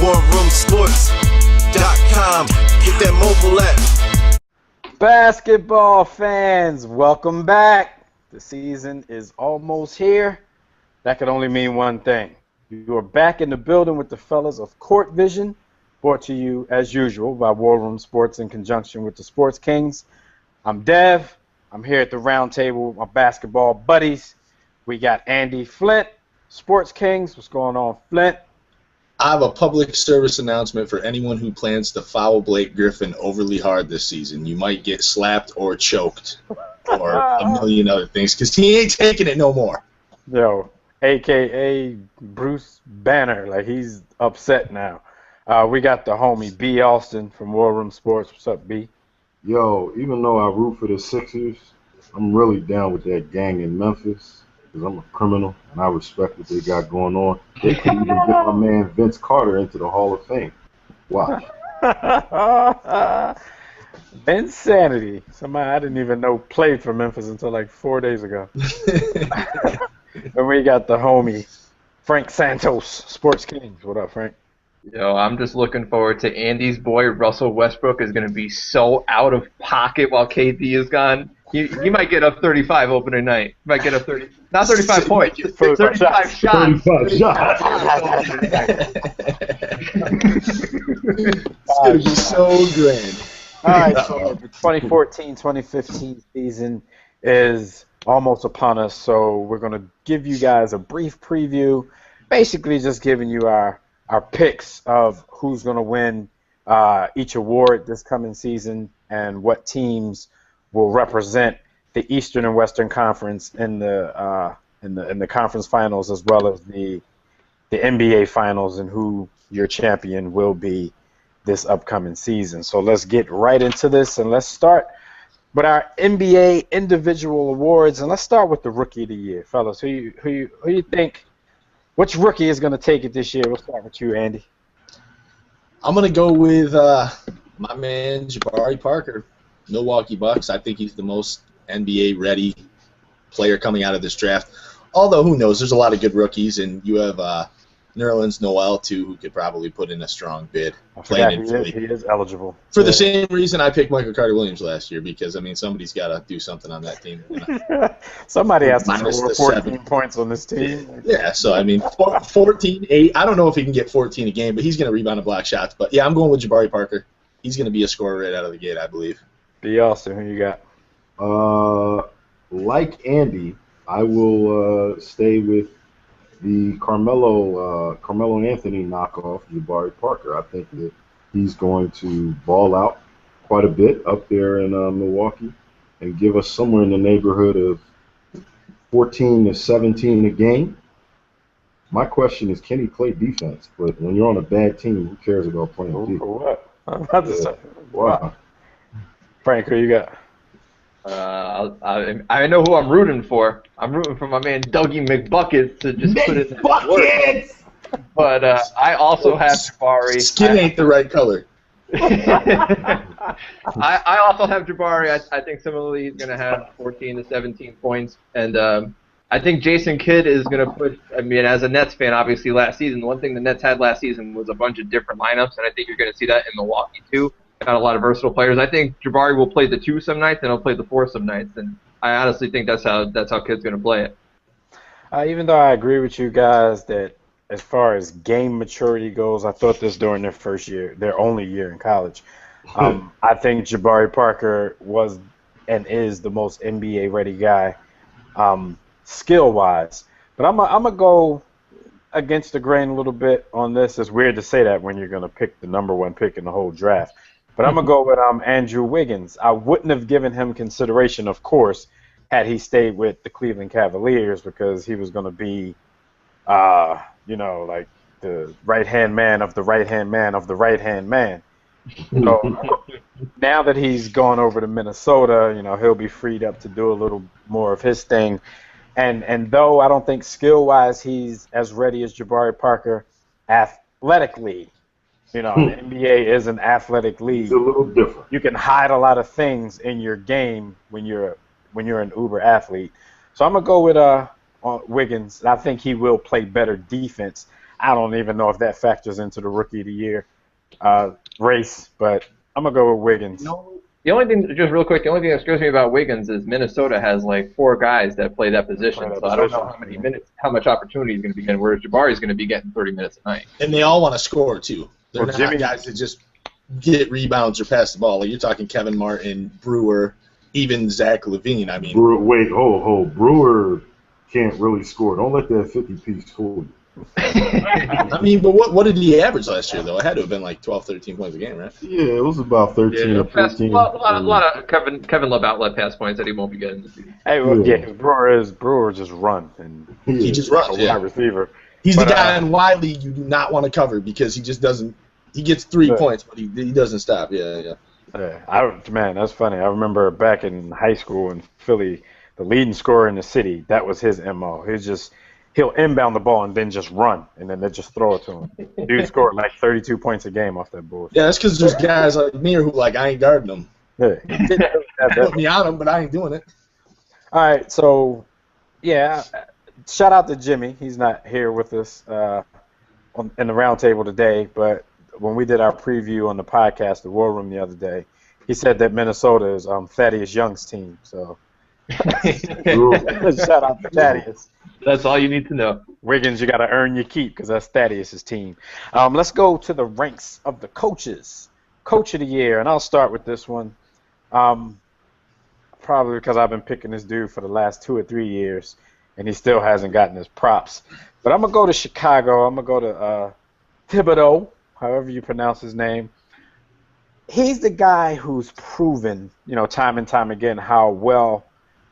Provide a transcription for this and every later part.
WarRoomSports.com. Get that mobile app. Basketball fans, welcome back. The season is almost here. That could only mean one thing. You are back in the building with the fellas of Court Vision, brought to you, as usual, by War Room Sports in conjunction with the Sports Kings. I'm Dev. I'm here at the round table with my basketball buddies. We got Andy Flint, Sports Kings. What's going on, Flint? I have a public service announcement for anyone who plans to foul Blake Griffin overly hard this season. You might get slapped or choked or a million other things because he ain't taking it no more. Yo, a.k.a. Bruce Banner. Like, he's upset now. We got the homie B. Austin from War Room Sports. What's up, B? Yo, even though I root for the Sixers, I'm really down with that gang in Memphis because I'm a criminal and I respect what they got going on. They could even get my man Vince Carter into the Hall of Fame. Watch. Insanity. Somebody I didn't even know played for Memphis until like 4 days ago. And we got the homie Frank Santos, Sports Kings. What up, Frank? Yo, I'm just looking forward to Andy's boy Russell Westbrook is going to be so out of pocket while KD is gone. He might get up 35 opening night. He might get up 30, not 35 points, 35 shots. 35 shots. It's going to be so grand. All right, so the 2014-2015 season is almost upon us, so we're going to give you guys a brief preview, basically just giving you our picks of who's going to win each award this coming season and what teams will represent the Eastern and Western Conference in the conference finals, as well as the NBA finals, and who your champion will be this upcoming season. So let's get right into this, and let's start with our NBA individual awards, and let's start with the Rookie of the Year, fellas. Who you think? Which rookie is going to take it this year? We'll start with you, Andy. I'm going to go with my man Jabari Parker, Milwaukee Bucks. I think he's the most NBA-ready player coming out of this draft. Although, who knows? There's a lot of good rookies, and you have Nerlens Noel, too, who could probably put in a strong bid. I forgot he is eligible. For the same reason I picked Michael Carter-Williams last year, because, I mean, somebody's got to do something on that team. Somebody has to Minus score the 14 7. points on this team. Yeah, so, I mean, 14, 8. I don't know if he can get 14 a game, but he's going to rebound and block shots. But, yeah, I'm going with Jabari Parker. He's going to be a scorer right out of the gate, I believe. B. Austin, who you got? Like Andy, I will stay with the Carmelo Anthony knockoff, Jabari Parker. I think that he's going to ball out quite a bit up there in Milwaukee and give us somewhere in the neighborhood of 14 to 17 a game. My question is, can he play defense? But when you're on a bad team, who cares about playing defense? What? I'm about to say. Wow. Frank, who you got? I know who I'm rooting for. I'm rooting for my man Dougie McBuckets to just put in that work. But I also have Jabari. Skin ain't the right color. I also have Jabari. I think similarly he's going to have 14 to 17 points. And I think Jason Kidd is going to put, I mean, as a Nets fan, obviously last season, the one thing the Nets had last season was a bunch of different lineups, and I think you're going to see that in Milwaukee too. Got a lot of versatile players. I think Jabari will play the 2 some nights, and he'll play the 4 some nights, and I honestly think that's how Kidd's going to play it. Even though I agree with you guys that as far as game maturity goes, I thought this during their only year in college. I think Jabari Parker was and is the most NBA-ready guy skill-wise. But I'm gonna go against the grain a little bit on this. It's weird to say that when you're going to pick the number 1 pick in the whole draft. But I'm going to go with Andrew Wiggins. I wouldn't have given him consideration, of course, had he stayed with the Cleveland Cavaliers, because he was going to be, like the right-hand man of the right-hand man of the right-hand man. So now that he's gone over to Minnesota, he'll be freed up to do a little more of his thing. And though I don't think skill-wise he's as ready as Jabari Parker, athletically, the NBA is an athletic league. It's a little different. You can hide a lot of things in your game when you're an uber athlete. So I'm gonna go with Wiggins. I think he will play better defense. I don't even know if that factors into the Rookie of the Year race, but I'm going to go with Wiggins. The only thing, just real quick, the only thing that scares me about Wiggins is Minnesota has like 4 guys that play that position, so I don't know how many minutes, how much opportunity he's going to be getting, whereas Jabari's going to be getting 30 minutes a night. And they all want to score, too. They're not Jimmy, guys that just get rebounds or pass the ball. Like, you're talking Kevin Martin, Brewer, even Zach LaVine. I mean, Brewer can't really score. Don't let that 50-piece fool you. I mean, but what did he average last year, though? It had to have been like 12, 13 points a game, right? Yeah, it was about 13 or 14. A lot of Kevin Love outlet pass points that he won't be getting this season. Hey, well, yeah, Brewer just run. And He just runs, a wide receiver. He's the guy in Wiley you do not want to cover because he just doesn't – he gets 3 points, but he doesn't stop. Yeah. Man, that's funny. I remember back in high school in Philly, the leading scorer in the city, that was his MO. He'll inbound the ball and then just run, and then they just throw it to him. Dude scored like 32 points a game off that bullshit. Yeah, that's because there's guys like me who like I ain't guarding them. Yeah. Put me on them, but I ain't doing it. All right, so yeah, shout out to Jimmy. He's not here with us in the round table today, but when we did our preview on the podcast, the War Room the other day, he said that Minnesota is Thaddeus Young's team. So shout out to Thaddeus. That's all you need to know. Wiggins, you got to earn your keep because that's Thaddeus' team. Let's go to the ranks of the coaches. Coach of the Year, and I'll start with this one. Probably because I've been picking this dude for the last 2 or 3 years, and he still hasn't gotten his props. But I'm going to go to Chicago. I'm going to go to Thibodeau, however you pronounce his name. He's the guy who's proven, time and time again how well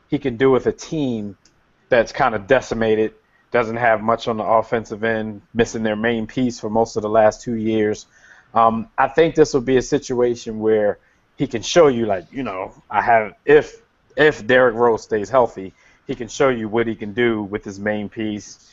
he can do with a team that's kind of decimated, doesn't have much on the offensive end, missing their main piece for most of the last 2 years. I think this will be a situation where he can show you, if Derrick Rose stays healthy, he can show you what he can do with his main piece.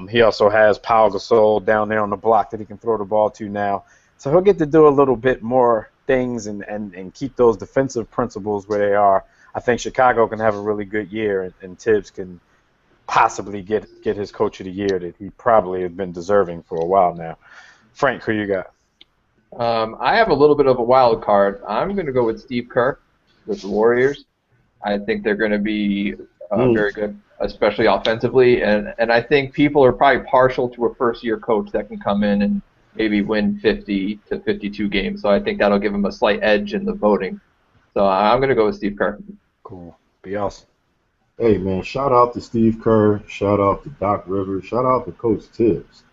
He also has Pau Gasol down there on the block that he can throw the ball to now. So he'll get to do a little bit more things and keep those defensive principles where they are. I think Chicago can have a really good year, and Tibbs can possibly get his Coach of the Year that he probably has been deserving for a while now. Frank, who you got? I have a little bit of a wild card. I'm going to go with Steve Kerr with the Warriors. I think they're going to be very good, especially offensively, and I think people are probably partial to a first-year coach that can come in and maybe win 50 to 52 games. So I think that'll give him a slight edge in the voting. So I'm going to go with Steve Kerr. Cool. Be awesome. Hey, man, shout out to Steve Kerr. Shout out to Doc Rivers. Shout out to Coach Tibbs.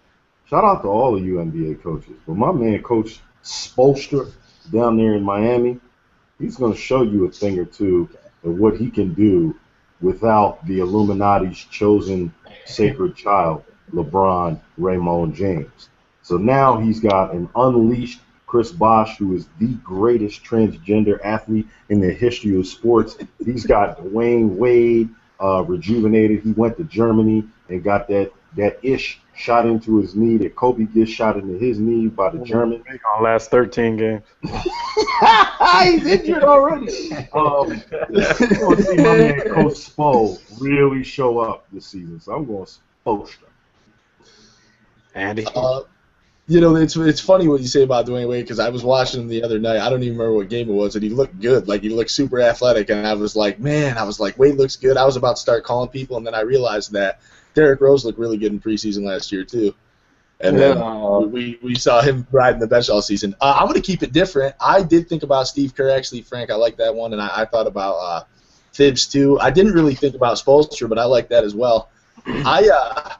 Shout out to all of you NBA coaches. But my man, Coach Spoelstra, down there in Miami, he's going to show you a thing or two of what he can do without the Illuminati's chosen sacred child, LeBron Raymond James. So now he's got an unleashed Chris Bosh, who is the greatest transgender athlete in the history of sports. He's got Dwayne Wade rejuvenated. He went to Germany and got that ish shot into his knee that Kobe gets shot into his knee by the German. He's going to last 13 games. He's injured already. We'll see my man Coach Spo really show up this season. So I'm going Spoelstra. Andy? It's funny what you say about Dwayne Wade because I was watching him the other night. I don't even remember what game it was, and he looked good. Like, he looked super athletic, and I was like, Wade looks good. I was about to start calling people, and then I realized that Derrick Rose looked really good in preseason last year, too. And then we saw him riding the bench all season. I'm going to keep it different. I did think about Steve Kerr, actually, Frank. I like that one, and I thought about Thibs, too. I didn't really think about Spoelstra, but I like that as well. I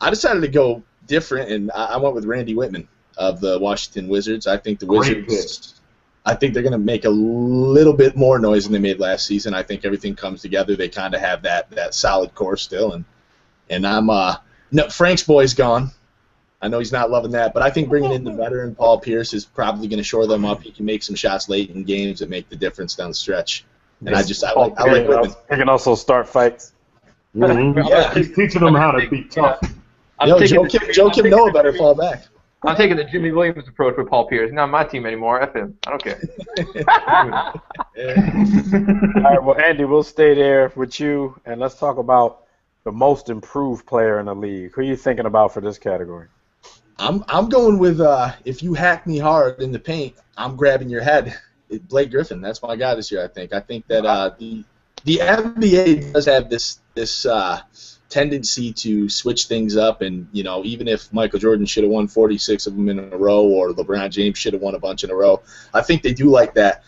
decided to go different, and I went with Randy Whitman of the Washington Wizards. I think the Wizards, I think they're going to make a little bit more noise than they made last season. I think everything comes together. They kind of have that solid core still, and I'm no, Frank's boy's gone. I know he's not loving that, but I think bringing in the veteran Paul Pierce is probably going to shore them up. He can make some shots late in games that make the difference down the stretch. And I like Whitman. He can also start fights. Mm-hmm. Yeah, he's teaching them how to be tough. Joe Kim Noah better fall back. I'm taking the Jimmy Williams approach with Paul Pierce. He's not my team anymore. F him. I don't care. All right, well, Andy, we'll stay there with you, and let's talk about the most improved player in the league. Who are you thinking about for this category? I'm going with if you hack me hard in the paint, I'm grabbing your head. Blake Griffin, that's my guy this year. I think that the NBA does have this tendency to switch things up, and even if Michael Jordan should have won 46 of them in a row, or LeBron James should have won a bunch in a row, I think they do like that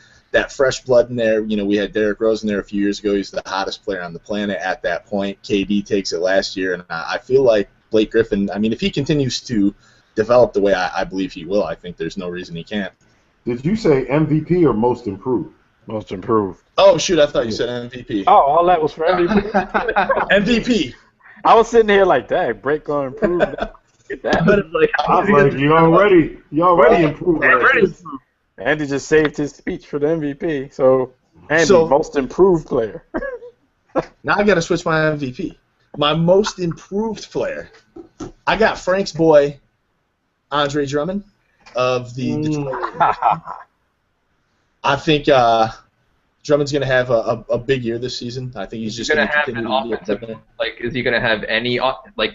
fresh blood in there. We had Derrick Rose in there a few years ago. He's the hottest player on the planet at that point. KD takes it last year, and I feel like Blake Griffin, I mean, if he continues to develop the way I believe he will, I think there's no reason he can't. Did you say MVP or most improved? Most improved. Oh, shoot, I thought you said MVP. Oh, all that was for MVP. MVP. I was sitting here like, dang, Break gonna improve. Get that. But it's like, I was like, you already improved. Andy just saved his speech for the MVP. So, Andy, most improved player. Now I got to switch my MVP. My most improved player. I got Frank's boy, Andre Drummond of the Detroit. I think Drummond's going to have a big year this season. I think he's just going to have an offensive. Like, is he going to have any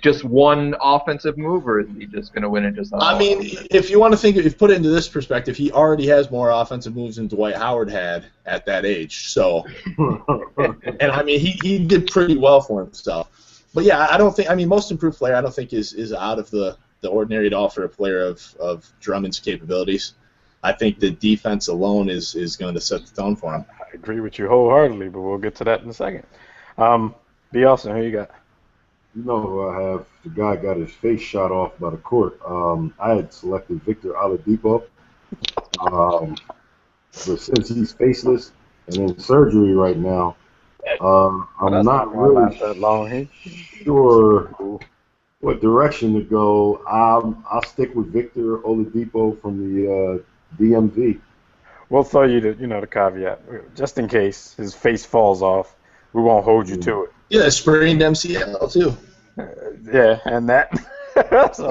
just one offensive move, or is he just going to win it just? I mean, if you want to think, if you put it into this perspective, he already has more offensive moves than Dwight Howard had at that age. So, and I mean, he did pretty well for himself. But yeah, I don't think. I mean, most improved player, I don't think is out of the ordinary at all for a player of Drummond's capabilities. I think the defense alone is going to set the tone for him. I agree with you wholeheartedly, but we'll get to that in a second. B. Austin, who you got? I have the guy got his face shot off by the court. I had selected Victor Oladipo, but since he's faceless and in surgery right now, I'm not really sure what direction to go. I'll stick with Victor Oladipo from the DMV. We'll throw you the caveat, just in case his face falls off. We won't hold you to it. Yeah, sprained MCL too. Yeah, and that. So,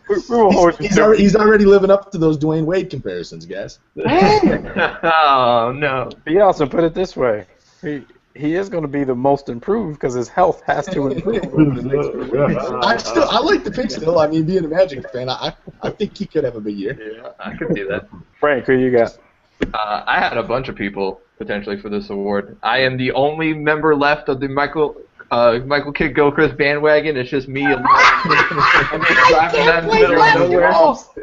we won't hold you to it. He's already living up to those Dwayne Wade comparisons, guys. Oh no! He also put it this way: he is going to be the most improved because his health has to improve. I like the pick still. I mean, being a Magic fan, I think he could have a big year. Yeah, I could see that. Frank, who you got? I had a bunch of people potentially for this award. I am the only member left of the Michael Kidd Gilchrist bandwagon. It's just me alone. I'm just driving that in the middle of nowhere.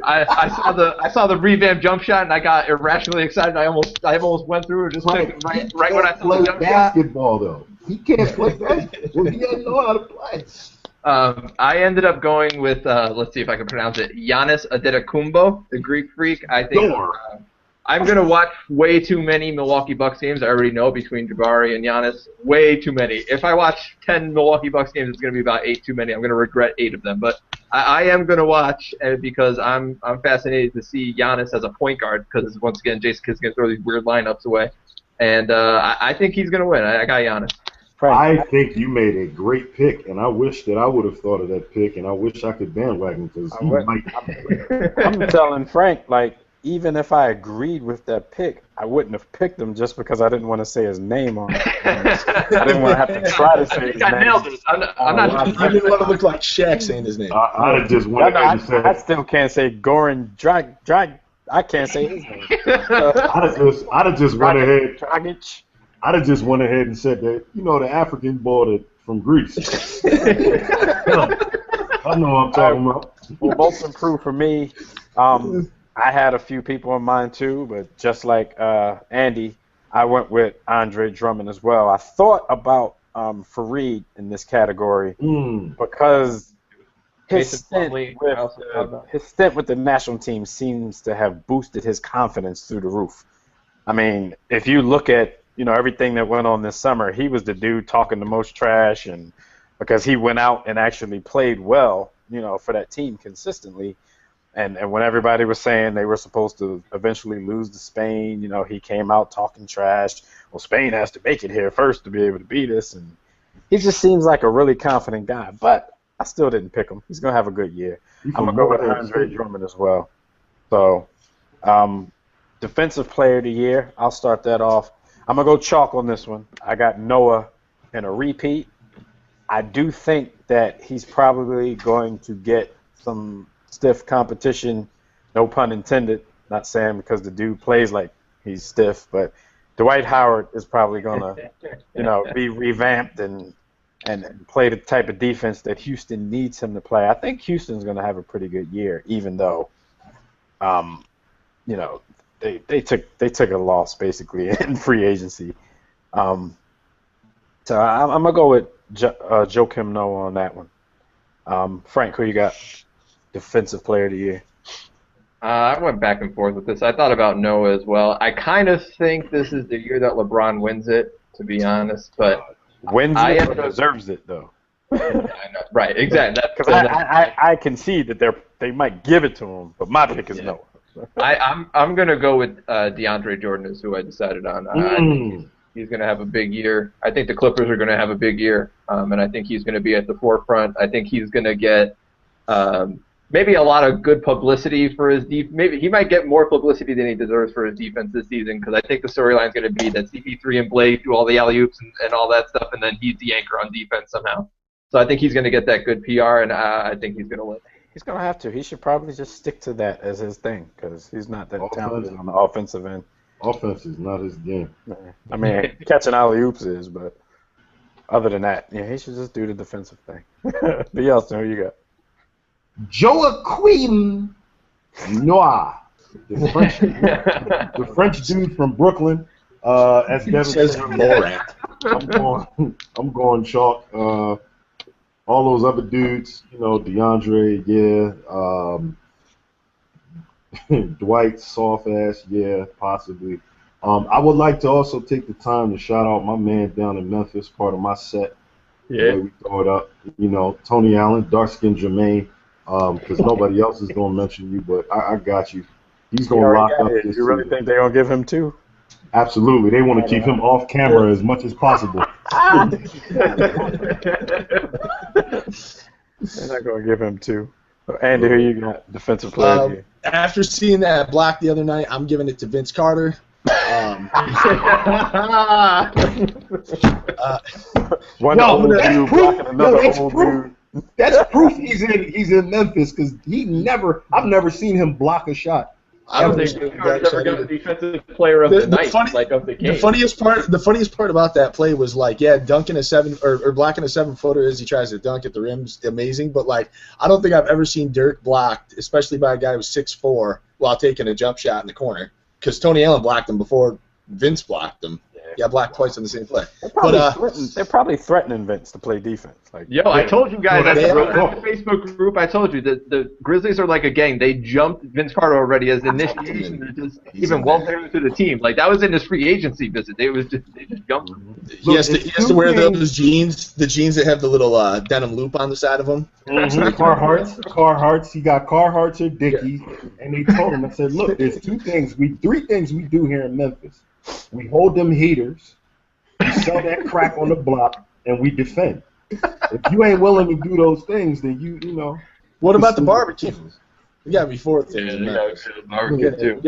I saw the revamped jump shot and I got irrationally excited. I almost went through it just right when I saw the jump shot. Basketball though, he can't play basketball. He doesn't know how to play. I ended up going with let's see if I can pronounce it. Giannis Antetokounmpo, the Greek freak. I think. I'm going to watch way too many Milwaukee Bucks games. I already know between Jabari and Giannis. Way too many. If I watch 10 Milwaukee Bucks games, it's going to be about 8 too many. I'm going to regret 8 of them. But I am going to watch because I'm fascinated to see Giannis as a point guard because, once again, Jason Kidd's going to throw these weird lineups away. And I think he's going to win. I got Giannis. I think you made a great pick, and I wish that I would have thought of that pick, and I wish I could bandwagon because he might. I'm telling Frank, even if I agreed with that pick, I wouldn't have picked him just because I didn't want to say his name on it. I didn't want to have to try to say his name. I nailed it. I'm not. I didn't want to look like Shaq saying his name. I'd have just went ahead and said. I still can't say Goran Drag. I can't say his name. I'd have just went ahead. Dragic. I'd have just went ahead and said that the African boy from Greece. I know what I'm talking about. Well, most improved for me. I had a few people in mind too, but just like Andy, I went with Andre Drummond as well. I thought about Fareed in this category because his stint with the national team seems to have boosted his confidence through the roof. I mean, if you look at everything that went on this summer, he was the dude talking the most trash, and because he went out and actually played well, for that team consistently. And when everybody was saying they were supposed to eventually lose to Spain, he came out talking trash. Well, Spain has to make it here first to be able to beat us. And he just seems like a really confident guy. But I still didn't pick him. He's going to have a good year. I'm going to go with Andre Drummond as well. So, Defensive Player of the Year, I'll start that off. I'm going to go chalk on this one. I got Noah in a repeat. I do think that he's probably going to get some stiff competition, no pun intended. Not saying because the dude plays like he's stiff, but Dwight Howard is probably gonna, be revamped and play the type of defense that Houston needs him to play. I think Houston's gonna have a pretty good year, even though, they took a loss basically in free agency. So I'm gonna go with Joakim Noah on that one. Frank, who you got? Defensive Player of the Year. I went back and forth with this. I thought about Noah as well. I kind of think this is the year that LeBron wins it, to be honest. But Wins it or deserves it though. I know. Right, exactly. Because I concede that they might give it to him, but my pick is Noah. I'm gonna go with DeAndre Jordan is who I decided on. I think he's gonna have a big year. I think the Clippers are gonna have a big year, and I think he's gonna be at the forefront. I think he's gonna get maybe a lot of good publicity for his maybe he might get more publicity than he deserves for his defense this season, because I think the storyline is gonna be that CP3 and Blake do all the alley-oops and all that stuff, and then he's the anchor on defense somehow. So I think he's gonna get that good PR, and I think he's gonna win. He's going to have to. He should probably just stick to that as his thing, because he's not that talented on the offensive end. Offense is not his game. I mean, catching alley-oops is, but other than that, he should just do the defensive thing. But Yelston, who you got? Joakim Noah, the French dude from Brooklyn. As Devin says, I'm going chalk. All those other dudes, DeAndre, Dwight, soft ass, possibly. I would like to also take the time to shout out my man down in Memphis, part of my set. Yeah. We throw it up, Tony Allen, dark skinned Jermaine, because nobody else is going to mention you, but I got you. He's going to lock up this You really think they're going to give him 2? Absolutely. They want to keep him off camera as much as possible. They're not going to give him 2. Andy, who you got? Defensive Player of the Year. After seeing that block the other night, I'm giving it to Vince Carter. One old dude blocking another old dude. That's proof he's in Memphis, because I've never seen him block a shot. I don't think Vince Carter's ever got the defensive player of the night, of the game. The funniest part about that play was dunking a 7 or blocking a 7-footer as he tries to dunk at the rim's amazing, but I don't think I've ever seen Dirk blocked, especially by a guy who's 6'4", while taking a jump shot in the corner. Because Tony Allen blocked him before Vince blocked him. Yeah, blocked twice on the same play. They're probably threatening Vince to play defense. I told you guys at the Facebook group. I told you that the Grizzlies are like a gang. They jumped Vince Carter already as initiation to just even welcome him to the team. That was in his free agency visit. They just jumped him. He has to wear those jeans, the jeans that have the little denim loop on the side of them. Carhartts. He got Carhartts or Dickies, and they told him. I said, look, there's 3 things we do here in Memphis. We hold them heaters, we sell that crack on the block, and we defend. If you ain't willing to do those things, then you know. What about the barbecue? We got to be fourth. Barbecue too.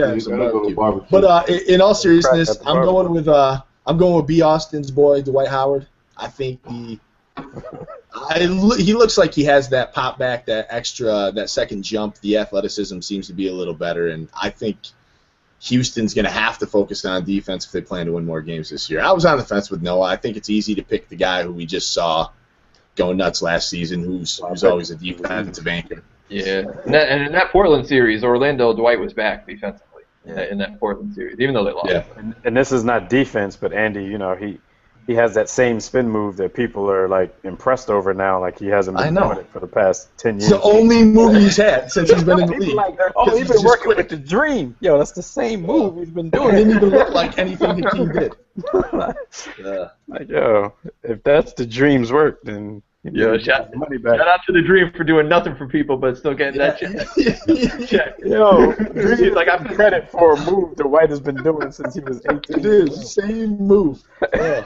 Barbecue. But in all seriousness, I'm going with B. Austin's boy, Dwight Howard. I think he looks like he has that pop back, that second jump. The athleticism seems to be a little better, and I think Houston's going to have to focus on defense if they plan to win more games this year. I was on the fence with Noah. I think it's easy to pick the guy who we just saw go nuts last season, who's always a defensive anchor. Yeah, and in that Portland series, Dwight was back defensively in that Portland series, even though they lost. Yeah. And this is not defense, but Andy, he has that same spin move that people are impressed over now. He hasn't been doing it for the past 10 years. It's the only move he's had since he's been in the league. He's been working with the Dream. Yo, that's the same move he's been doing. It didn't even look like anything the team did. If that's the Dream's work, then shout money back. Shout out to the Dream for doing nothing for people, but still getting that check. Dream I'm credit for a move that White has been doing since he was 18. It is same move. Yeah.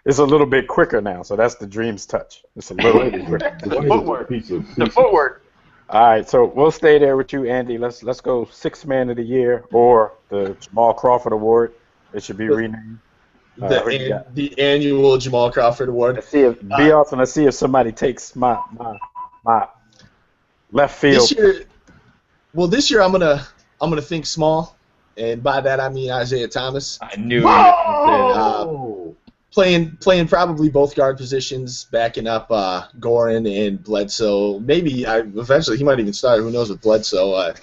It's a little bit quicker now, so that's the Dream's touch. It's a little bit quicker. The footwork. All right, so we'll stay there with you, Andy. Let's go 6th Man of the Year or the Jamal Crawford Award. It should be renamed. The annual Jamal Crawford Award. Let's see if somebody takes my Left field. This year I'm gonna think small, and by that I mean Isaiah Thomas. I knew you were going to say that. Oh! Playing probably both guard positions, backing up Goran and Bledsoe. Maybe eventually he might even start. Who knows with Bledsoe?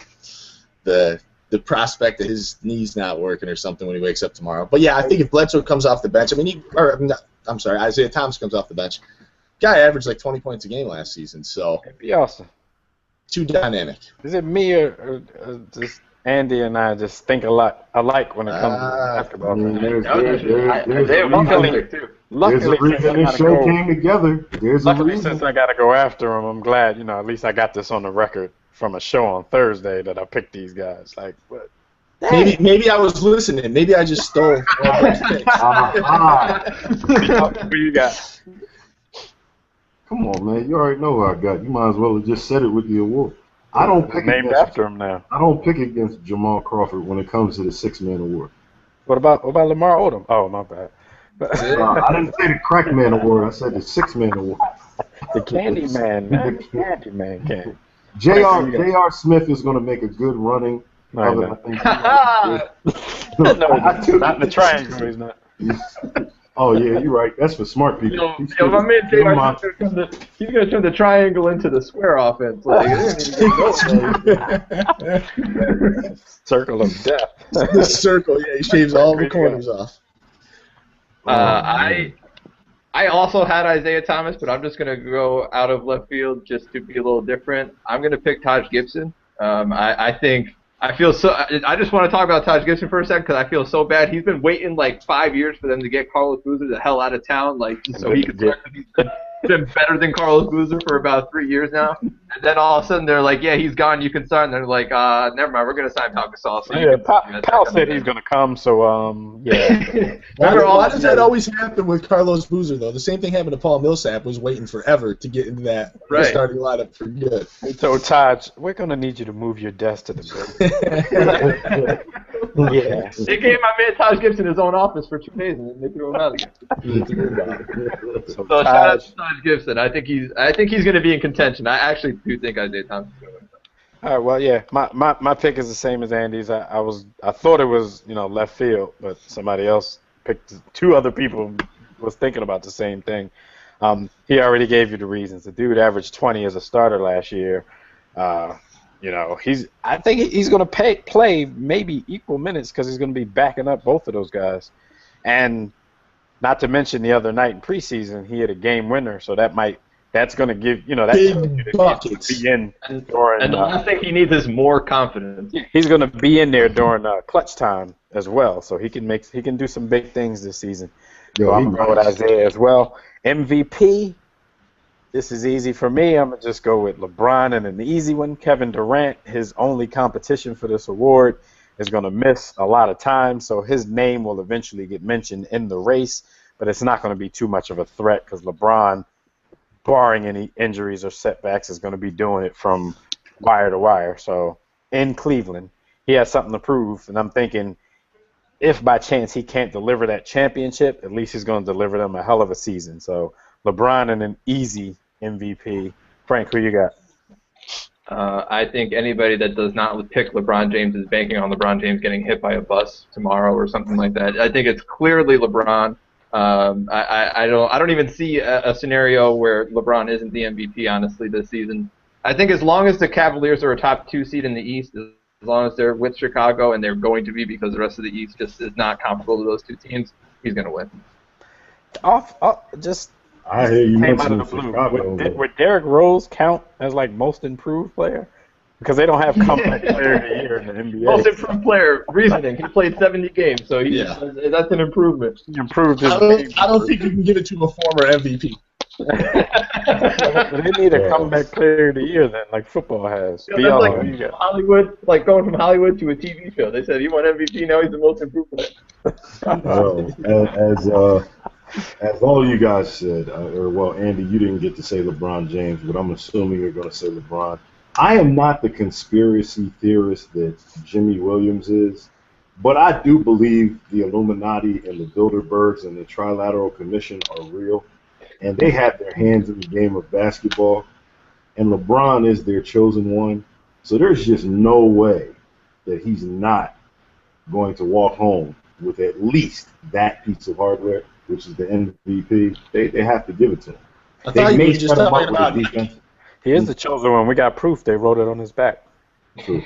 The prospect of his knees not working or something when he wakes up tomorrow. But yeah, I think if Bledsoe comes off the bench, Isaiah Thomas comes off the bench. Guy averaged like 20 points a game last season, so It'd be awesome. too dynamic. Is it me or just Andy and I just think a lot alike when it comes to basketball? I mean, there's Isaiah was luckily- perfect, too. a reason this show came together. There's a Luckily, reason. since I got to go after him, I'm glad, at least I got this on the record from a show on Thursday that I picked these guys. Like, what? Maybe I was listening. Maybe I just stole all those picks. Who you got? Come on, man. You already know who I got. You might as well have just said it with the award. I don't pick Named against, after him now. I don't pick against Jamal Crawford when it comes to the six-man award. What about Lamar Odom? Oh, my bad. I didn't say the crack man award. I said the six-man award. The Candy Man, man. The Candy Man can. J.R. Smith is going to make a good running. No, of it, no. I think. No, not in the triangle. He's not. Oh, yeah, you're right. That's for smart people. My man J.R. he's going to turn the triangle into the square offense. Like, Circle of death. The circle, yeah, he shaves all the corners off. I also had Isaiah Thomas, but I'm just going to go out of left field just to be a little different. I'm going to pick Taj Gibson. I just want to talk about Taj Gibson for a second because I feel so bad. He's been waiting like 5 years for them to get Carlos Boozer the hell out of town, like so he could start. He's been better than Carlos Boozer for about 3 years now. And then all of a sudden they're like, yeah, he's gone. You can start. And they're like, never mind. We're going to sign Pau Gasol. So Yeah, Pal said he's going to come, so, yeah. Why does that always happen with Carlos Boozer, though? The same thing happened to Paul Millsap, was waiting forever to get into that starting lineup for good. He told Taj, we're going to need you to move your desk to the building. Yeah. They gave my man Taj Gibson his own office for 2 days, and then they threw him out again. So shout out to Taj Gibson. I think he's going to be in contention. I actually do think Isaiah Thomas is going to win. All right, well, yeah, my pick is the same as Andy's. I thought it was, left field, but somebody else picked. 2 other people was thinking about the same thing. He already gave you the reasons. The dude averaged 20 as a starter last year. I think he's going to play maybe equal minutes because he's going to be backing up both of those guys. And not to mention the other night in preseason, he had a game winner, so that's going to give, big buckets. Be in during, and the last thing he needs is more confidence. He's going to be in there during clutch time as well, so he can do some big things this season. So I'm going with Isaiah as well. MVP. This is easy for me. I'm going to just go with LeBron and an easy one. Kevin Durant, his only competition for this award, is going to miss a lot of time, so his name will eventually get mentioned in the race, but it's not going to be too much of a threat because LeBron, barring any injuries or setbacks, is going to be doing it from wire to wire. So in Cleveland, he has something to prove, and I'm thinking if by chance he can't deliver that championship, at least he's going to deliver them a hell of a season. So LeBron and an easy MVP. Frank, who you got? I think anybody that does not pick LeBron James is banking on LeBron James getting hit by a bus tomorrow or something like that. I think it's clearly LeBron. I don't even see a scenario where LeBron isn't the MVP, honestly, this season. I think as long as the Cavaliers are a top 2 seed in the East, as long as they're with Chicago, and they're going to be because the rest of the East just is not comparable to those 2 teams, he's going to win. I hear you Came out mentioning of the blue. Chicago. Would Derrick Rose count as like most improved player? Because they don't have comeback player of the year in the NBA. Most improved player, reasoning. He played 70 games, so that's an improvement. He improved his I don't think you can give it to a former MVP. They need a comeback player of the year then, like football has. That's like Hollywood, like going from Hollywood to a TV show. They said he won MVP, now he's the most improved player. As all you guys said, Andy, you didn't get to say LeBron James, but I'm assuming you're going to say LeBron. I am not the conspiracy theorist that Jimmy Williams is, but I do believe the Illuminati and the Bilderbergs and the Trilateral Commission are real, and they have their hands in the game of basketball. and LeBron is their chosen one. So there's just no way that he's not going to walk home with at least that piece of hardware, which is the MVP. They have to give it to him. I thought you were just talking about defense. He is the chosen one. We got proof. They wrote it on his back. True.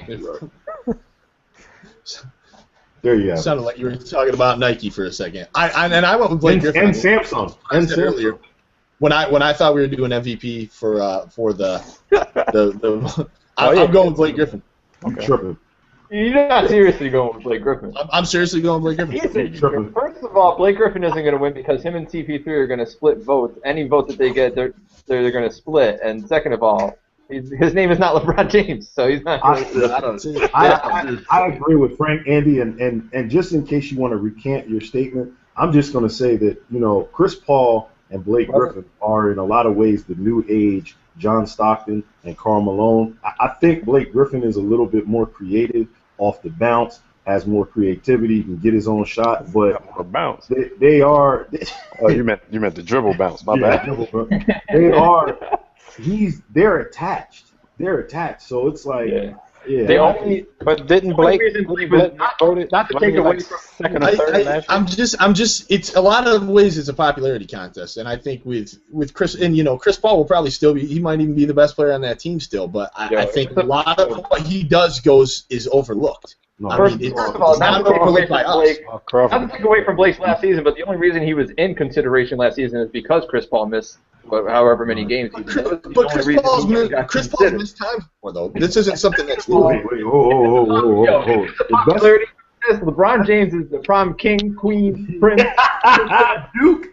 There you have it. Sounded like you were talking about Nike for a second. I went with Blake Griffin And Samsung. I said earlier when I thought we were doing MVP for the I'm going with Blake Griffin. Okay. Tripping. You're not seriously going with Blake Griffin. I'm seriously going with Blake Griffin. Tripping. First of all, Blake Griffin isn't going to win because him and CP3 are going to split votes. Any vote that they get, they're going to split. And second of all, his name is not LeBron James, so he's not. I agree with Frank, Andy, and just in case you want to recant your statement, I'm just going to say that Chris Paul and Blake Griffin are in a lot of ways the new age John Stockton and Karl Malone. I think Blake Griffin is a little bit more creative off the bounce, has more creativity, can get his own shot, but bounce. They are. Oh, you meant the dribble bounce. My bad. They are. They're attached. They're attached. So it's like, They only, but didn't Blake not to take away from second or third? I'm just. It's a lot of ways. It's a popularity contest, and I think with Chris and Chris Paul will probably still be. He might even be the best player on that team still, but I think a lot of what he does is overlooked. No, First of all, not to take away from Blake's last season, but the only reason he was in consideration last season is because Chris Paul missed however many games he did. But Chris Paul's missed time before, though. This isn't something that's new. Wait, Popularity. LeBron James is the prom king, queen, prince, Duke,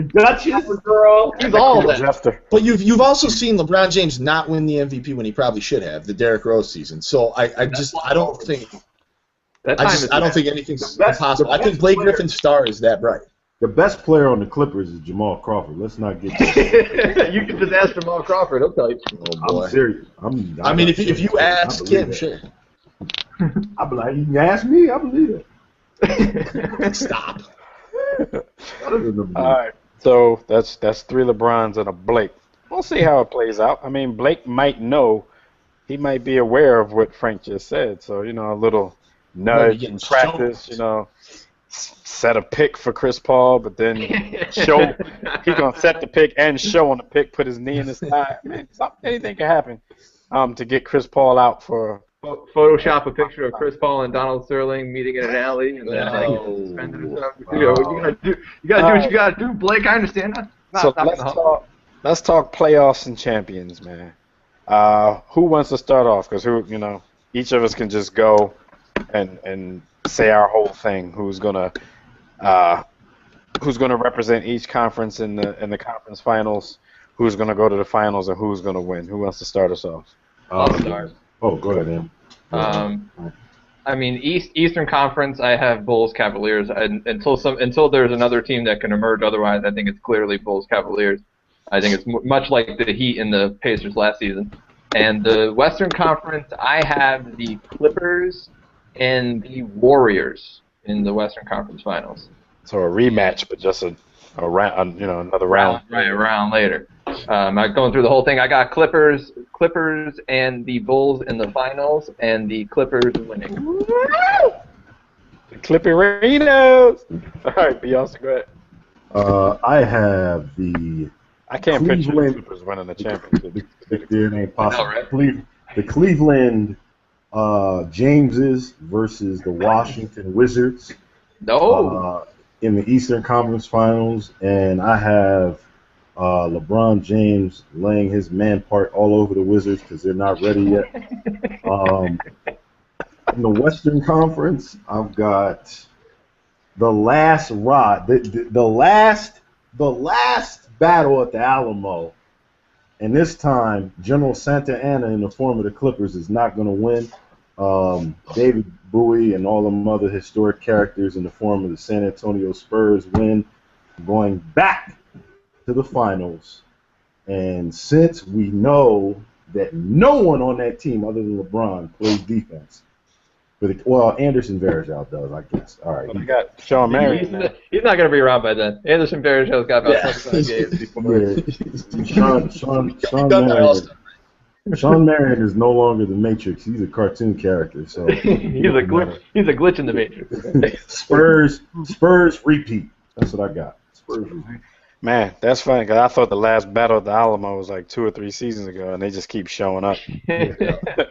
Duchess, girl. He's all of that. But you've also seen LeBron James not win the MVP when he probably should have, the Derrick Rose season. So I don't think anything's impossible. I think Blake Griffin's star is that bright. The best player on the Clippers is Jamal Crawford. Let's not get You can just ask Jamal Crawford. He'll tell you. Oh, boy. I'm serious. If you ask him, sure. I'll be like, you can ask me, I believe it. Stop. All right. So that's 3 LeBrons and a Blake. We'll see how it plays out. I mean, Blake might know. He might be aware of what Frank just said. So, a little nudge in practice, set a pick for Chris Paul, but then he's gonna set the pick and show on the pick, put his knee in his thigh. Man, anything can happen to get Chris Paul out for. Photoshop a picture of Chris Paul and Donald Sterling meeting in an alley, and then suspended or something. You gotta do what you gotta do, Blake. I understand that. Let's talk playoffs and champions, man. Who wants to start off? Because each of us can just go and say our whole thing. Who's gonna represent each conference in the conference finals? Who's gonna go to the finals, and who's gonna win? Who wants to start us off? I'll start. Oh, go ahead, man. I mean, Eastern Conference, I have Bulls, Cavaliers. Until there's another team that can emerge, otherwise, I think it's clearly Bulls, Cavaliers. I think it's much like the Heat and the Pacers last season. And the Western Conference, I have the Clippers and the Warriors in the Western Conference Finals. So a rematch, but just a round, another round. Right, a round later. I'm going through the whole thing. I got Clippers and the Bulls in the finals, and the Clippers winning. The Clipperinos. All right, Beyonce, go ahead. I have the. I can't picture the Clippers winning the championship. It ain't possible. I know, right? The Cleveland Jameses versus the Washington Wizards. No. In the Eastern Conference Finals, and I have LeBron James laying his man part all over the Wizards because they're not ready yet. In the Western Conference, I've got the last rod, the last battle at the Alamo, and this time General Santa Ana in the form of the Clippers is not going to win. David Bowie and all them other historic characters in the form of the San Antonio Spurs win, going back to the finals. And since we know that no one on that team other than LeBron plays defense, Anderson Varejao does, I guess. All right. You got Sean Marion. He's not going to be around by then. Anderson Varejão's got about 25 games before. Sean Marion. Sean Marion is no longer the Matrix. He's a cartoon character. So he's a glitch. He's a glitch in the Matrix. Spurs repeat. That's what I got. Spurs repeat. Man, that's funny because I thought the last Battle of the Alamo was like 2 or 3 seasons ago, and they just keep showing up. I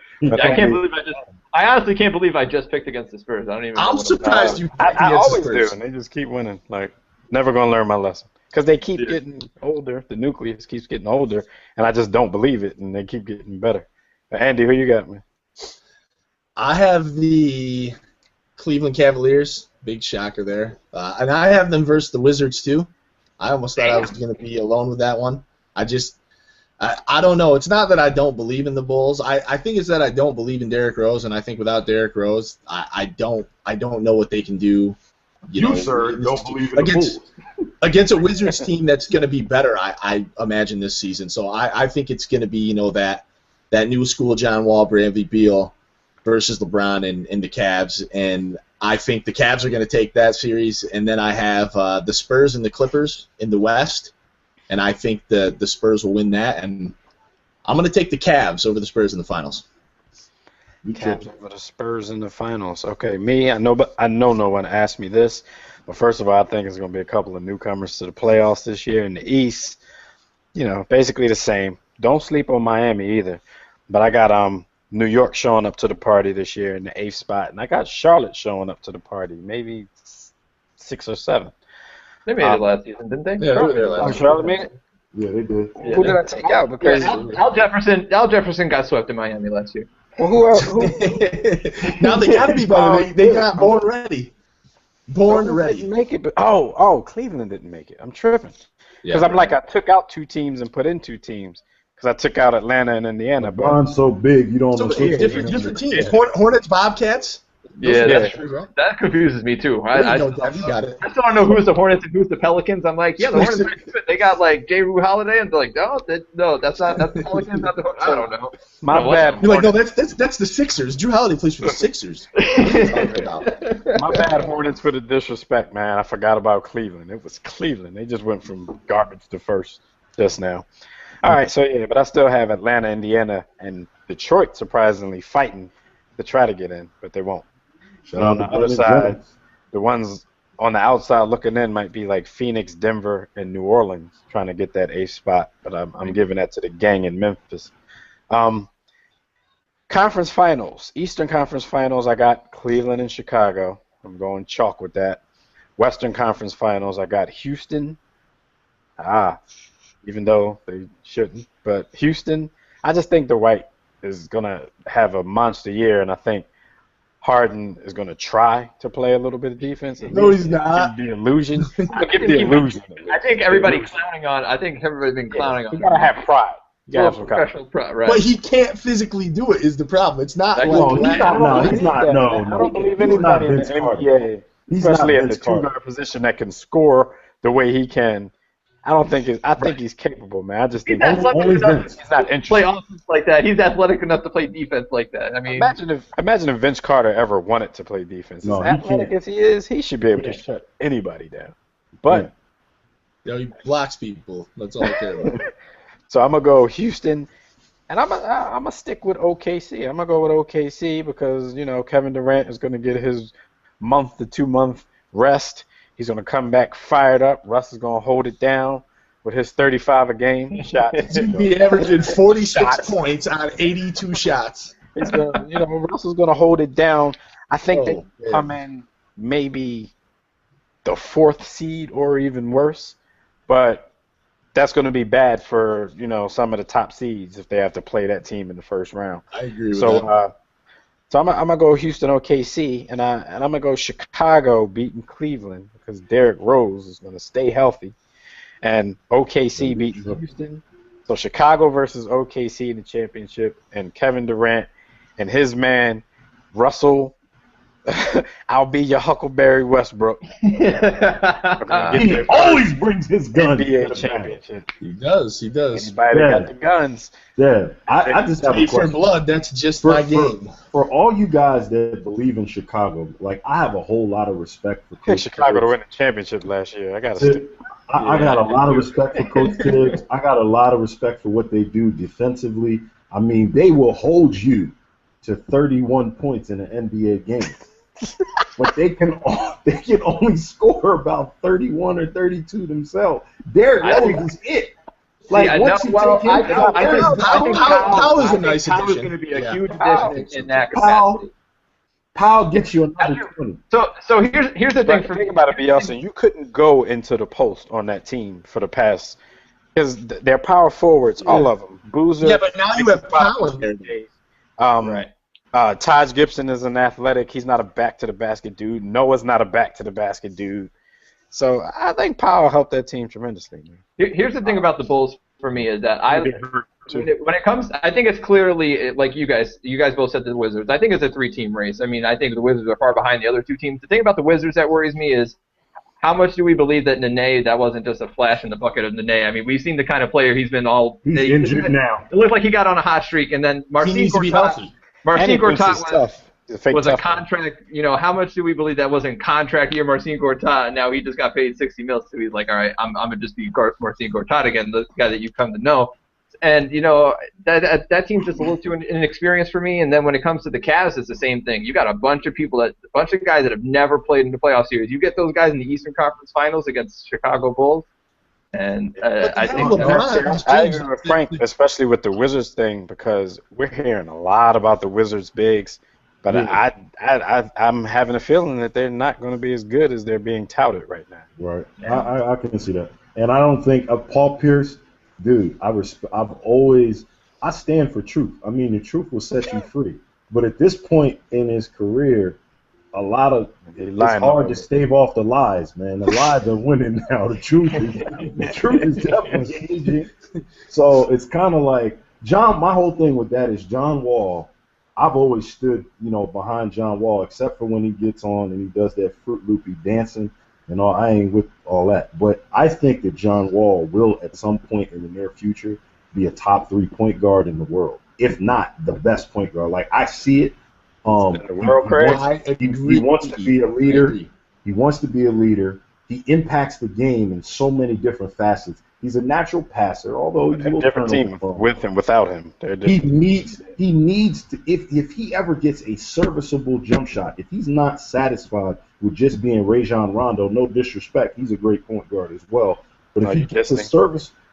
honestly can't believe I just picked against the Spurs. I don't even. I'm surprised you. I always do, and they just keep winning. Like, never gonna learn my lesson because they keep getting older. The nucleus keeps getting older, and I just don't believe it, and they keep getting better. Andy, who you got, man? I have the Cleveland Cavaliers. Big shocker there, and I have them versus the Wizards too. I almost thought I was going to be alone with that one. I don't know. It's not that I don't believe in the Bulls. I think it's that I don't believe in Derrick Rose, and I think without Derrick Rose, I don't know what they can do. You sir, don't believe in the Bulls. Against a Wizards team that's going to be better, I imagine, this season. So I think it's going to be, that new school John Wall, Bradley Beal versus LeBron and the Cavs, and I think the Cavs are going to take that series, and then I have the Spurs and the Clippers in the West, and I think the Spurs will win that, and I'm going to take the Cavs over the Spurs in the finals. Cavs over the Spurs in the finals. Okay, me, I know no one asked me this, but first of all, I think it's going to be a couple of newcomers to the playoffs this year in the East. Basically the same. Don't sleep on Miami either, but I got New York showing up to the party this year in the 8th spot, and I got Charlotte showing up to the party, maybe 6 or 7. They made it last season, didn't they? Yeah, they made it last season. Charlotte made it? Yeah, they did. Yeah, Who did I take out? Because Al Jefferson got swept in Miami last year. well, who else? Now they got to be better. They got born ready. Born ready. Didn't make it, but Cleveland didn't make it. I'm tripping because I took out 2 teams and put in 2 teams. Because I took out Atlanta and Indiana. LeBron's so big, you don't know. Different teams. Hornets, Bobcats. Yeah, that confuses me too. I still don't know who's the Hornets and who's the Pelicans. I'm like, yeah, the Hornets are good. They got like J. Rue Holiday, and they're like, no, that's the Pelicans, not the Hornets. I don't know. My bad. You're like, no, that's the Sixers. Drew Holiday plays for the Sixers. My bad, Hornets, for the disrespect, man. I forgot about Cleveland. It was Cleveland. They just went from garbage to first just now. All right, so yeah, but I still have Atlanta, Indiana, and Detroit surprisingly fighting to try to get in, but they won't. And on the other side, the ones on the outside looking in might be like Phoenix, Denver, and New Orleans trying to get that 8th spot, but I'm giving that to the gang in Memphis. Conference Finals, Eastern Conference Finals, I got Cleveland and Chicago. I'm going chalk with that. Western Conference Finals, I got Houston. Even though they shouldn't. But Houston, I just think Dwight is going to have a monster year, and I think Harden is going to try to play a little bit of defense. No, he's not. The illusion. Give the illusion. I think everybody's been clowning on. You got to have pride. You got to have professional pride, right? But he can't physically do it is the problem. It's not he's not. No. I don't believe anybody in the NBA, especially at the 2-guard position, that can score the way he can. I think he's capable, man. I just think he's not interested. Play offense like that. He's athletic enough to play defense like that. I mean, imagine if Vince Carter ever wanted to play defense. No, as athletic as he is, he should be able to shut anybody down. But he blocks people. That's all I care about. So I'm gonna go Houston, and I'm gonna stick with OKC. I'm gonna go with OKC because Kevin Durant is gonna get his month to 2 month rest. He's going to come back fired up. Russ is going to hold it down with his 35 a game shots. He averaging 46 points on 82 shots. Russ is going to hold it down. I think they come in maybe the 4th seed or even worse, but that's going to be bad for some of the top seeds if they have to play that team in the first round. I agree with that. So I'm gonna go Houston OKC, and I'm gonna go Chicago beating Cleveland because Derrick Rose is gonna stay healthy, and OKC beating Houston. So Chicago versus OKC in the championship, and Kevin Durant and his man Russell. I'll be your Huckleberry Westbrook. He always brings his gun. NBA championship. He does. Anybody that got the guns. Yeah, I just have a question. For blood, that's just my game. For all you guys that believe in Chicago, I have a whole lot of respect for Coach Chicago to win the championship last year. I got a lot of respect for Coach Tibbs. I got a lot of respect for what they do defensively. I mean, they will hold you to 31 points in an NBA game. But they can only score about 31 or 32 themselves. Their level is it. Like, I once know, you well, take him out, I think Powell is a nice Powell is addition. going to be a Yeah. huge addition in that Powell, capacity. Powell gets you another 20. So here's the thing for me. Think about it, Bielsa. You couldn't go into the post on that team for the past because they're power forwards, all of them. Boozer. Yeah, but now you have Powell there. Right. Taj Gibson is an athletic. He's not a back to the basket dude. Noah's not a back to the basket dude. So I think Powell helped that team tremendously. Man. Here's the thing about the Bulls for me is that when it comes, I think it's clearly like you guys both said the Wizards. I think it's a 3-team race. I mean, I think the Wizards are far behind the other 2 teams. The thing about the Wizards that worries me is how much do we believe that Nene, that wasn't just a flash in the bucket of Nene? I mean, we've seen the kind of player he's been all. He's injured now. It looked like he got on a hot streak, and then He needs to be healthy. Marcin Gortat was a tough contract. You know, how much do we believe that wasn't contract year Marcin Gortat? And now he just got paid $60 million, so he's like, all right, I'm gonna just be Marcin Gortat again, the guy that you come to know. And you know that team's just a little too inexperienced for me. And then when it comes to the Cavs, it's the same thing. You got a bunch of guys that have never played in the playoff series. You get those guys in the Eastern Conference Finals against Chicago Bulls, and I think I agree with Frank, especially with the Wizards thing, because we're hearing a lot about the Wizards bigs, but I'm having a feeling that they're not going to be as good as they're being touted right now. Right. I can see that. And I don't think Paul Pierce, dude, I stand for truth. I mean, the truth will set you free. But at this point in his career, it's hard to stave off the lies, man. The lies are winning now. The truth is definitely changing. So it's kind of like my whole thing with that is John Wall. I've always stood, behind John Wall, except for when he gets on and he does that Fruit Loopy dancing and all. I ain't with all that. But I think that John Wall will, at some point in the near future, be a top 3 point guard in the world, if not the best point guard. Like, I see it. He wants to be a leader. He wants to be a leader. He impacts the game in so many different facets. He's a natural passer, although he's a different team with and without him. He needs to, if he ever gets a serviceable jump shot, if he's not satisfied with just being Rajon Rondo, no disrespect, he's a great point guard as well. But if he gets a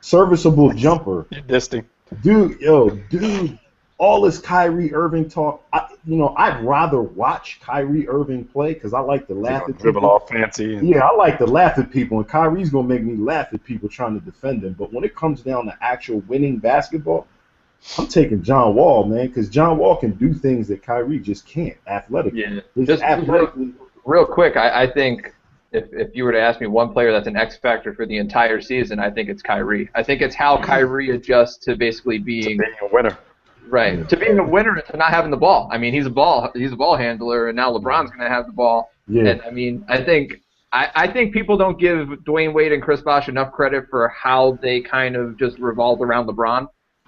serviceable jumper, dude, all this Kyrie Irving talk, I'd rather watch Kyrie Irving play because I like to laugh at dribble people. all fancy. Yeah, I like to laugh at people, and Kyrie's going to make me laugh at people trying to defend him. But when it comes down to actual winning basketball, I'm taking John Wall, man, because John Wall can do things that Kyrie just can't athletically. Yeah. Just athletically. Real quick, I think if you were to ask me one player that's an X factor for the entire season, I think it's Kyrie. I think it's how Kyrie adjusts to basically being a winner. Right. To being a winner and to not having the ball. I mean, he's a ball handler, and now LeBron's going to have the ball. Yeah. And I mean, I think people don't give Dwayne Wade and Chris Bosh enough credit for how they kind of just revolved around LeBron.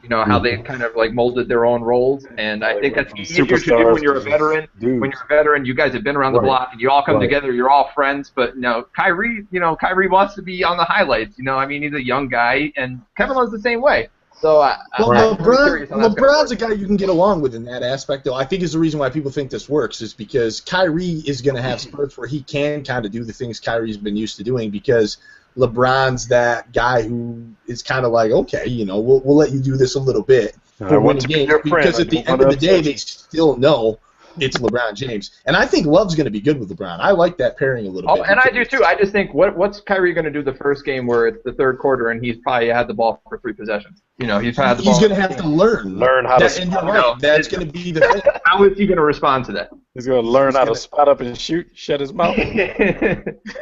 How they kind of like molded their own roles, and I think that's easier to do when you're a veteran. When you're a veteran, you guys have been around the block, and you all come together. You're all friends. But Kyrie wants to be on the highlights. I mean, he's a young guy, and Kevin Love's the same way. So LeBron's a guy you can get along with in that aspect, though. I think is the reason why people think this works is because Kyrie is going to have spurts where he can kind of do the things Kyrie's been used to doing because LeBron's that guy who is kind of like, okay, we'll let you do this a little bit for winning games because at the end of the day they still know it's LeBron James. And I think Love's going to be good with LeBron. I like that pairing a little bit. And I do too. I just think what's Kyrie going to do the first game where it's the third quarter and he's probably had the ball for 3 possessions? He's going to have to learn how to spot up. That's going to be the thing. How is he going to respond to that? He's going to learn how to spot up and shut his mouth.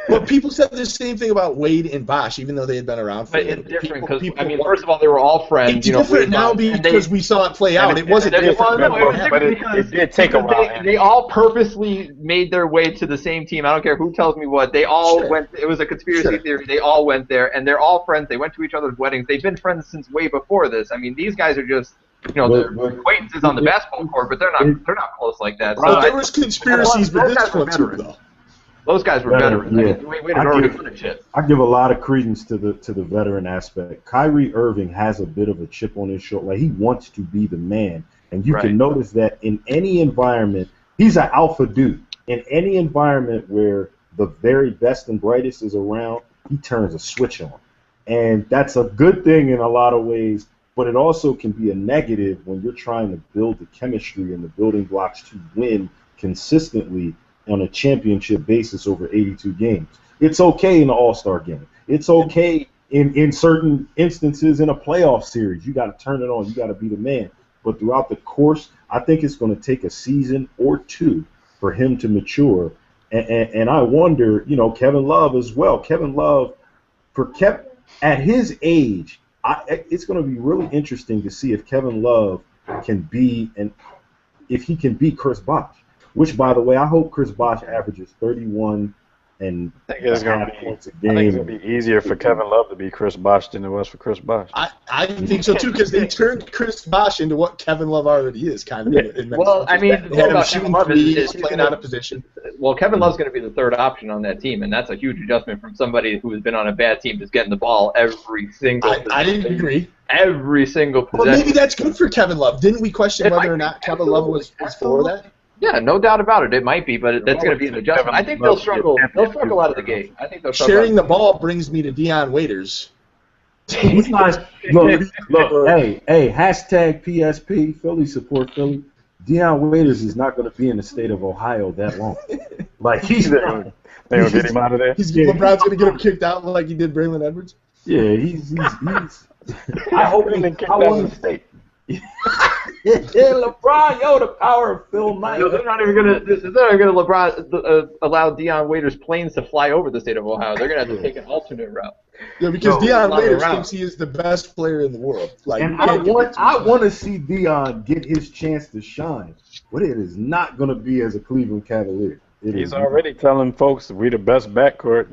But people said the same thing about Wade and Bosh, even though they had been around for a little bit. But it's different because, first of all, they were all friends. It's different now because we saw it play out. It wasn't different. But it did take a while. They all purposely made their way to the same team. I don't care who tells me what. They all went. It was a conspiracy theory. They all went there, and they're all friends. They went to each other's weddings. They've been friends since way before this. I mean, these guys are just, they're acquaintances on the basketball court, but they're not close like that. So there was conspiracies, but this one too, though. Those guys were Veteran, veterans. I yeah. mean, Dwayne Wade had already won a chip. I give a lot of credence to the veteran aspect. Kyrie Irving has a bit of a chip on his shoulder. Like, he wants to be the man, and you Right. can notice that in any environment, he's an alpha dude. In any environment where the very best and brightest is around, he turns a switch on, and that's a good thing in a lot of ways. But it also can be a negative when you're trying to build the chemistry and the building blocks to win consistently on a championship basis over 82 games. It's okay in the All-Star game. It's okay in certain instances in a playoff series. You got to turn it on. You got to be the man. But throughout the course, I think it's going to take a season or two for him to mature. And I wonder, Kevin Love as well. Kevin Love, at his age, it's going to be really interesting to see if Kevin Love can be if he can beat Chris Bosh. Which, by the way, I hope Chris Bosh averages 31 and I think it's going points a to game. be easier for Kevin Love to be Chris Bosh than it was for Chris Bosh. I think so too, because they turned Chris Bosh into what Kevin Love already is, kind of. In Well, I mean, the they thing had him about shooting Kevin Love threes, is playing out of position. Well, Kevin Love's going to be the third option on that team, and that's a huge adjustment from somebody who has been on a bad team just getting the ball every single. I didn't agree. Every single possession. Well, maybe that's good for Kevin Love. Didn't we question It whether might or be. not Kevin Love was for that? Yeah, no doubt about it. It might be, but that's going to be an adjustment. I think they'll struggle. They'll struggle out of the gate. I think they'll struggle. Sharing the ball brings me to Deion Waiters. He's not. Look, hey, hashtag PSP, Philly support Philly. Deion Waiters is not going to be in the state of Ohio that long. Like, he's not. They going to get him out of there? LeBron's going to get him kicked out like he did Braylon Edwards. Yeah, he's I hope he Been kicked I out of want the state. yeah, LeBron, the power of Phil Knight. They're not even going to allow Deion Waiters' planes to fly over the state of Ohio. They're going to have to take an alternate route. Yeah, because No, Deion fly Waiters around. thinks he is the best player in the world. Like, And you can't give it to I him. want to see Deion get his chance to shine, but it is not going to be as a Cleveland Cavalier. He's already telling folks we the best backcourt.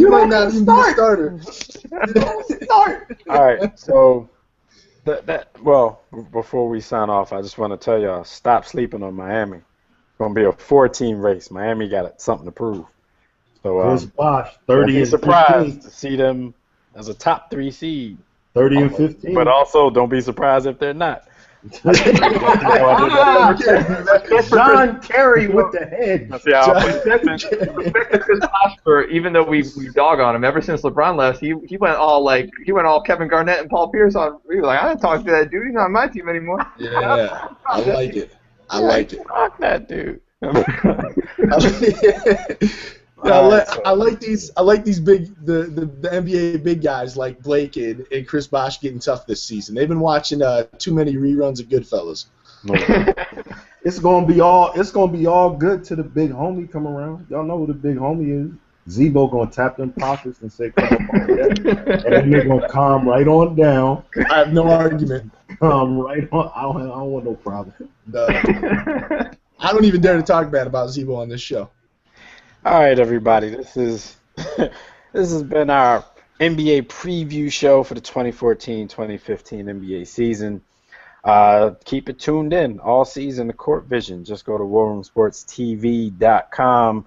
You might not even be the starter. All right, so before we sign off, I just want to tell y'all, stop sleeping on Miami. It's gonna be a 4-team race. Miami got something to prove. So Chris Bosh, don't 30 be and surprised 15. to see them as a top 3 seed. 30 and 15. But also, don't be surprised if they're not. John Kerry with the head. See how Respect to Chris Bosh for, even though we dog on him ever since LeBron left, he went all Kevin Garnett and Paul Pierce on. He was like, I don't talk to that dude. He's not on my team anymore. Yeah, I like it. I like it. Fuck that dude. I like these big the NBA big guys like Blake and Chris Bosh getting tough this season. They've been watching too many reruns of Goodfellas. It's gonna be all good till the big homie come around. Y'all know who the big homie is. Zebo gonna tap them pockets and say, "Come on," and then they're gonna calm right on down. I have no argument. Calm right on. I don't want no problem. No. I don't even dare to talk bad about Zebo on this show. All right, everybody. This has been our NBA preview show for the 2014-2015 NBA season. Keep it tuned in all season to Court Vision. Just go to WarRoomSportsTV.com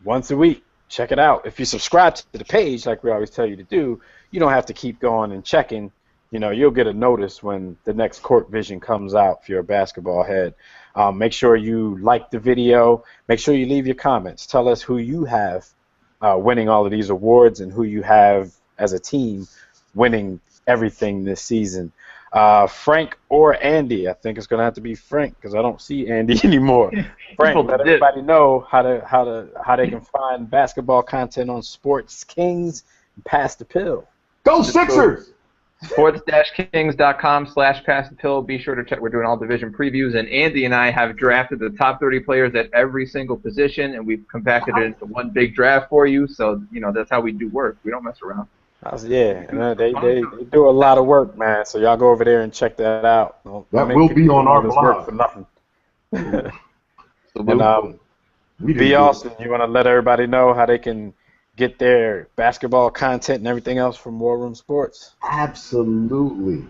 once a week. Check it out. If you subscribe to the page, like we always tell you to do, you don't have to keep going and checking. You'll get a notice when the next Court Vision comes out if you're a basketball head. Make sure you like the video. Make sure you leave your comments. Tell us who you have winning all of these awards and who you have as a team winning everything this season. Frank or Andy. I think it's going to have to be Frank because I don't see Andy anymore. Frank, let everybody know how they can find basketball content on Sports Kings and Pass the Pill. Go Sixers! Sports-Kings.com/passthepill. Be sure to check. We're doing all division previews, and Andy and I have drafted the top 30 players at every single position, and we've compacted it into one big draft for you. So that's how we do work. We don't mess around. Yeah, and they do a lot of work, man. So y'all go over there and check that out. That will be on our blog. For nothing. So And B. Austin, you want to let everybody know how they can get their basketball content and everything else from War Room Sports? Absolutely.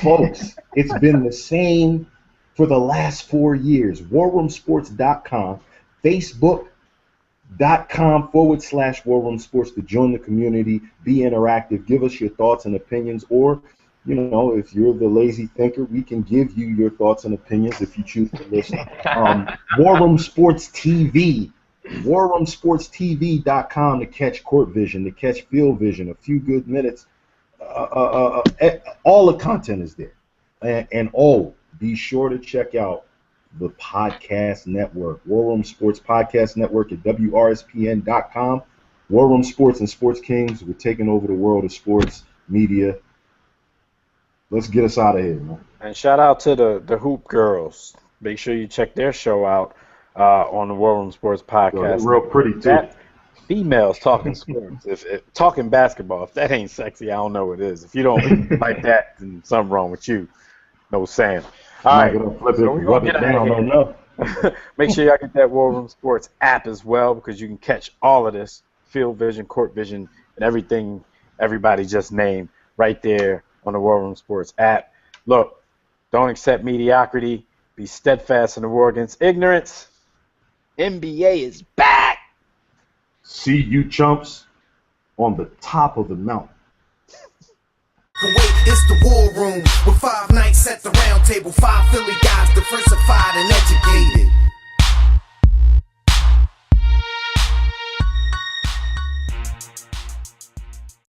Folks, it's been the same for the last 4 years. WarRoomSports.com, Facebook.com/WarRoomSports to join the community, be interactive, give us your thoughts and opinions, or, you know, if you're the lazy thinker, we can give you your thoughts and opinions if you choose to listen. War Room Sports TV, WarRoomSportsTV.com to catch court vision, to catch field vision, a few good minutes. All the content is there. And be sure to check out the podcast network, War Room Sports Podcast Network at WRSPN.com. War Room Sports and Sports Kings, we're taking over the world of sports media. Let's get us out of here, man. And shout out to the Hoop Girls. Make sure you check their show out on the War Room Sports Podcast. Yo, real pretty, too. That, females talking sports. If talking basketball, if that ain't sexy, I don't know what it is. If you don't like that, then something wrong with you. No saying. All right, flip it, rub it down on up. Make sure y'all get that War Room Sports app as well, because you can catch all of this, field vision, court vision, and everything everybody just named right there on the War Room Sports app. Look, don't accept mediocrity. Be steadfast in the war against ignorance. NBA is back. See you chumps on the top of the mountain. Wait, it's the War Room with 5 nights at the round table. 5 Philly guys, diversified and educated.